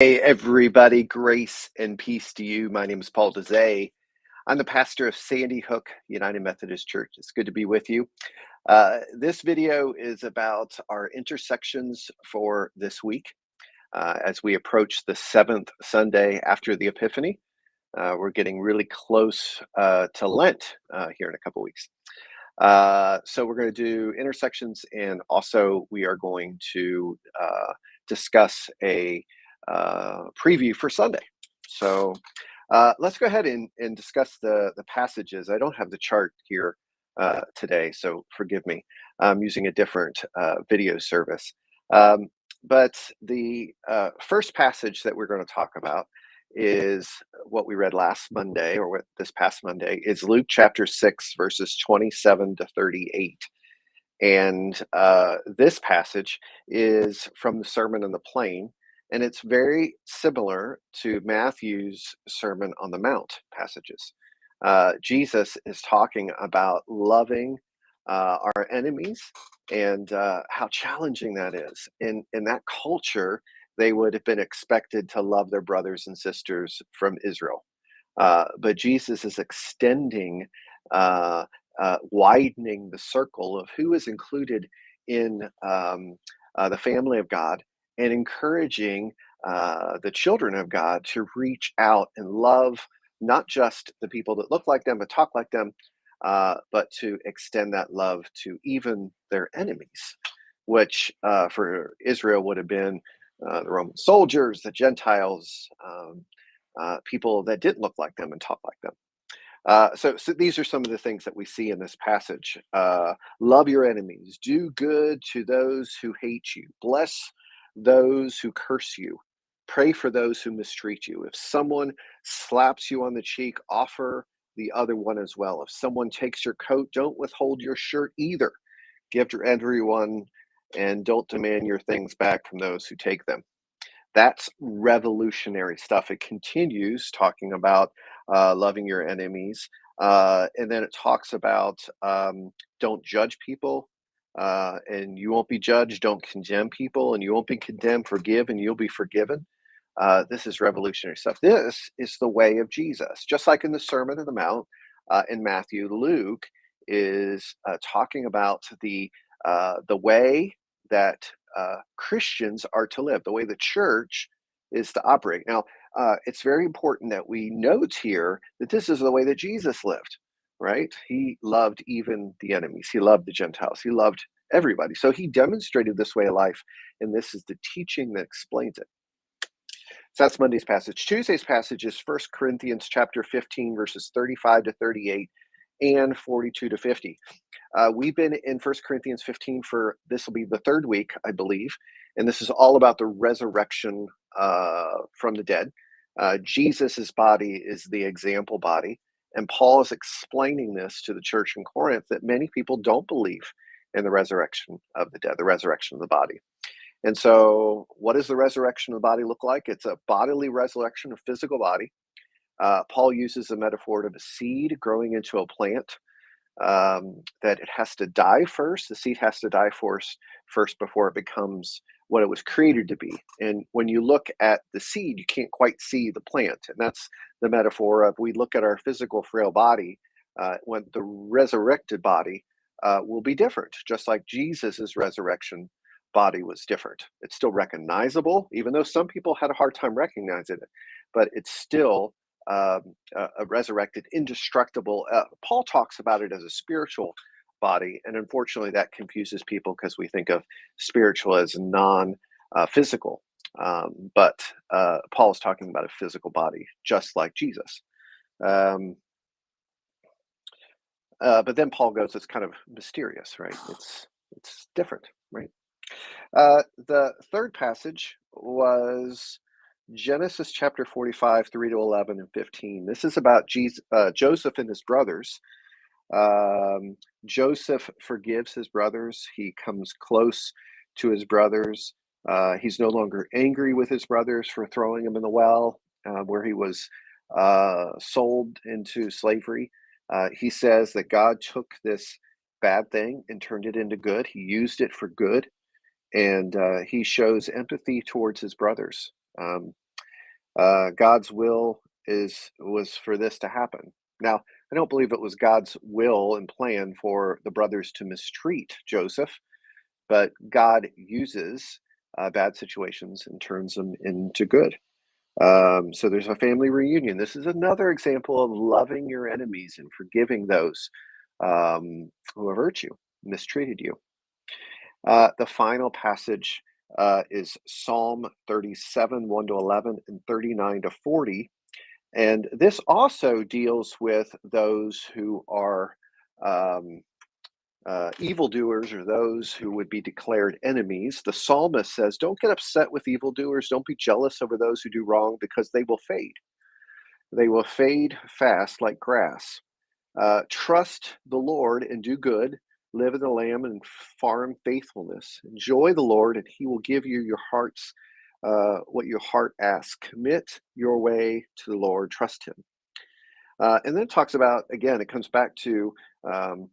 Hey, everybody, grace and peace to you. My name is Paul Dezay. I'm the pastor of Sandy Hook United Methodist Church. It's good to be with you. This video is about our intersections for this week as we approach the seventh Sunday after the Epiphany. We're getting really close to Lent here in a couple weeks. So we're going to do intersections, and also we are going to discuss a preview for Sunday. So let's go ahead and discuss the passages. I don't have the chart here today, so forgive me. I'm using a different video service. But the first passage that we're going to talk about is what we read last Monday, or what this past Monday, is Luke chapter 6, verses 27 to 38. And this passage is from the Sermon on the Plain, and it's very similar to Matthew's Sermon on the Mount passages. Jesus is talking about loving our enemies and how challenging that is. In that culture, they would have been expected to love their brothers and sisters from Israel. But Jesus is extending, widening the circle of who is included in the family of God, and encouraging the children of God to reach out and love not just the people that look like them, but talk like them, but to extend that love to even their enemies, which for Israel would have been the Roman soldiers, the Gentiles, people that didn't look like them and talk like them. So these are some of the things that we see in this passage. Love your enemies, do good to those who hate you, bless those who curse you, pray for those who mistreat you. If someone slaps you on the cheek, offer the other one as well. If someone takes your coat, don't withhold your shirt either. Give to everyone, and don't demand your things back from those who take them. That's revolutionary stuff. It continues talking about loving your enemies. And then it talks about don't judge people, and you won't be judged. Don't condemn people, and you won't be condemned. Forgive, and you'll be forgiven. This is revolutionary stuff. This is the way of Jesus. Just like in the Sermon on the Mount in Matthew, Luke is talking about the way that Christians are to live, the way the church is to operate. Now, it's very important that we note here that this is the way that Jesus lived, right? He loved even the enemies. He loved the Gentiles. He loved everybody. So he demonstrated this way of life, and this is the teaching that explains it. So that's Monday's passage. Tuesday's passage is 1 Corinthians chapter 15, verses 35 to 38 and 42 to 50. We've been in 1 Corinthians 15 for, this will be the third week, I believe, and this is all about the resurrection from the dead. Jesus's body is the example body, and Paul is explaining this to the church in Corinth, that many people don't believe in the resurrection of the dead, the resurrection of the body. And so what does the resurrection of the body look like? It's a bodily resurrection of physical body. Paul uses the metaphor of a seed growing into a plant, that it has to die first. The seed has to die first before it becomes what it was created to be. And when you look at the seed, you can't quite see the plant. And that's the metaphor of, we look at our physical frail body, when the resurrected body will be different, just like Jesus's resurrection body was different. It's still recognizable, even though some people had a hard time recognizing it, but it's still a resurrected, indestructible. Paul talks about it as a spiritual body, and unfortunately, that confuses people because we think of spiritual as non-physical. But Paul is talking about a physical body, just like Jesus. But then Paul goes, it's kind of mysterious, right? It's different, right? The third passage was Genesis chapter 45, 3 to 11 and 15. This is about Joseph and his brothers. Joseph forgives his brothers. He comes close to his brothers. He's no longer angry with his brothers for throwing him in the well, where he was sold into slavery. He says that God took this bad thing and turned it into good. He used it for good, and he shows empathy towards his brothers. God's will was for this to happen. Now, I don't believe it was God's will and plan for the brothers to mistreat Joseph, but God uses bad situations and turns them into good. So there's a family reunion. This is another example of loving your enemies and forgiving those who have hurt you, mistreated you. The final passage is Psalm 37, 1 to 11, and 39 to 40. And this also deals with those who are um, evildoers, or those who would be declared enemies. The psalmist says, "Don't get upset with evildoers. Don't be jealous over those who do wrong, because they will fade. They will fade fast like grass. Trust the Lord and do good. Live in the land and farm faithfulness. Enjoy the Lord, and He will give you your heart's what your heart asks. Commit your way to the Lord. Trust Him." And then it talks about, again, it comes back to um,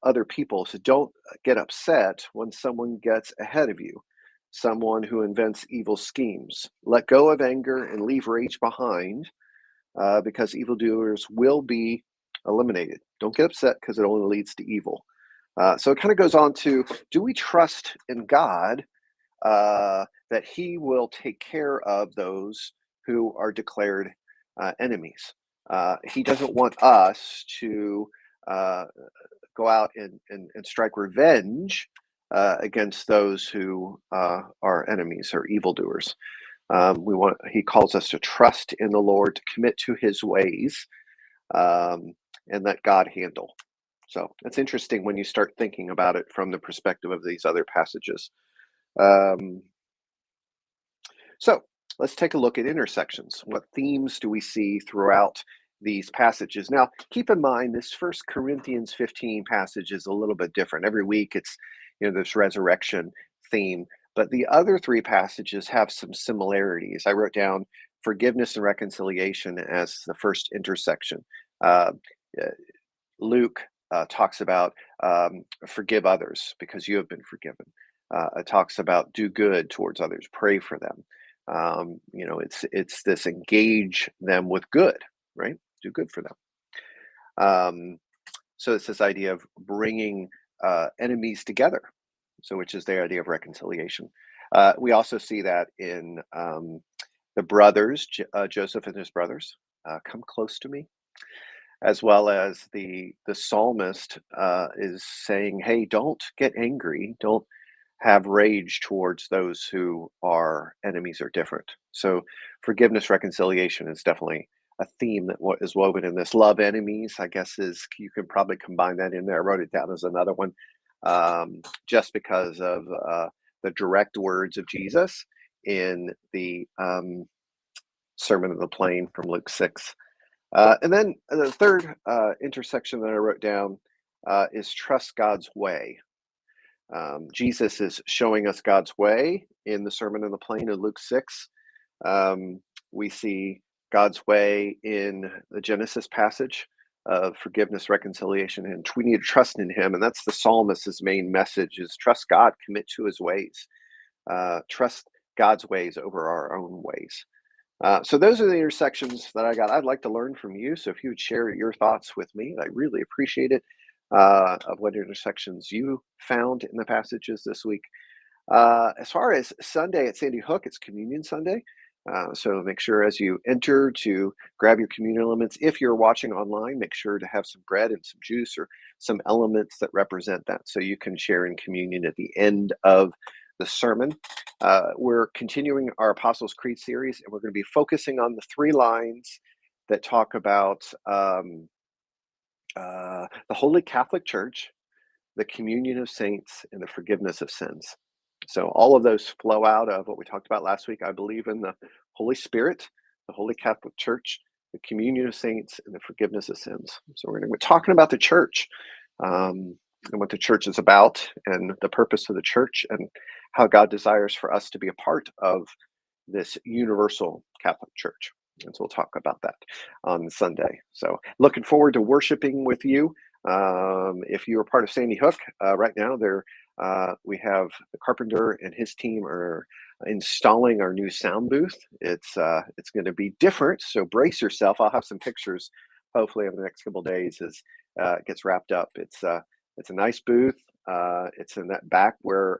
other people. So don't get upset when someone gets ahead of you, someone who invents evil schemes. Let go of anger and leave rage behind, because evildoers will be eliminated. Don't get upset, because it only leads to evil. So it kind of goes on to, do we trust in God that He will take care of those who are declared enemies? He doesn't want us to uh, go out and strike revenge against those who are enemies or evildoers. He calls us to trust in the Lord, to commit to His ways, um, and let God handle. So it's interesting when you start thinking about it from the perspective of these other passages. Um, so let's take a look at intersections. What themes do we see throughout these passages? Now, keep in mind, this First Corinthians 15 passage is a little bit different. Every week it's, this resurrection theme, but the other three passages have some similarities. I wrote down forgiveness and reconciliation as the first intersection. Uh, uh, Luke talks about forgive others because you have been forgiven. It talks about do good towards others, pray for them. It's this engage them with good, right? Do good for them. So it's this idea of bringing enemies together. So which is the idea of reconciliation. We also see that in the brothers, Joseph and his brothers, come close to me, as well as the psalmist is saying, "Hey, don't get angry, don't have rage towards those who are enemies or different." So, forgiveness, reconciliation is definitely a theme that is woven in this. Love enemies, I guess, is you can probably combine that in there. I wrote it down as another one, just because of the direct words of Jesus in the Sermon on the Plain from Luke 6. And then the third intersection that I wrote down is trust God's way. Jesus is showing us God's way in the Sermon on the Plain in Luke 6. We see God's way in the Genesis passage of forgiveness, reconciliation, and we need to trust in Him. And that's the psalmist's main message: is trust God, commit to His ways, trust God's ways over our own ways. So those are the intersections that I got. I'd like to learn from you. So if you would share your thoughts with me, I really appreciate it, of what intersections you found in the passages this week. As far as Sunday at Sandy Hook, it's Communion Sunday. So make sure as you enter to grab your communion elements. If you're watching online, make sure to have some bread and some juice or some elements that represent that, so you can share in communion at the end of the sermon. We're continuing our Apostles' Creed series, and we're going to be focusing on the three lines that talk about the Holy Catholic Church, the communion of saints, and the forgiveness of sins. So all of those flow out of what we talked about last week. I believe in the Holy Spirit, the Holy Catholic Church, the communion of saints, and the forgiveness of sins. So we're going to be talking about the church, and what the church is about, and the purpose of the church, and how God desires for us to be a part of this universal Catholic Church. And so we'll talk about that on Sunday. So looking forward to worshiping with you. If you are part of Sandy Hook right now, we have the carpenter and his team are installing our new sound booth. It's going to be different, so brace yourself. I'll have some pictures hopefully over the next couple of days as it gets wrapped up. It's a nice booth. It's in that back where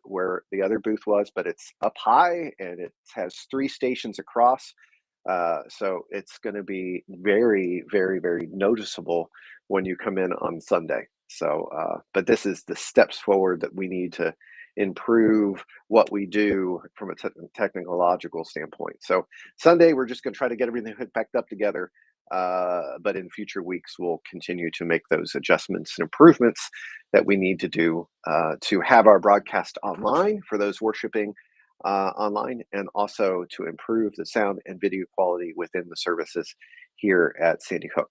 the other booth was, but it's up high and it has three stations across. So it's going to be very, very, very noticeable when you come in on Sunday. So, but this is the steps forward that we need to improve what we do from a technological standpoint. So Sunday, we're just going to try to get everything hooked back up together. But in future weeks, we'll continue to make those adjustments and improvements that we need to do to have our broadcast online for those worshiping online, and also to improve the sound and video quality within the services here at Sandy Hook.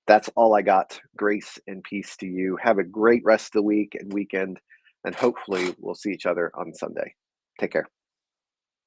That's all I got. Grace and peace to you. Have a great rest of the week and weekend, and hopefully we'll see each other on Sunday. Take care.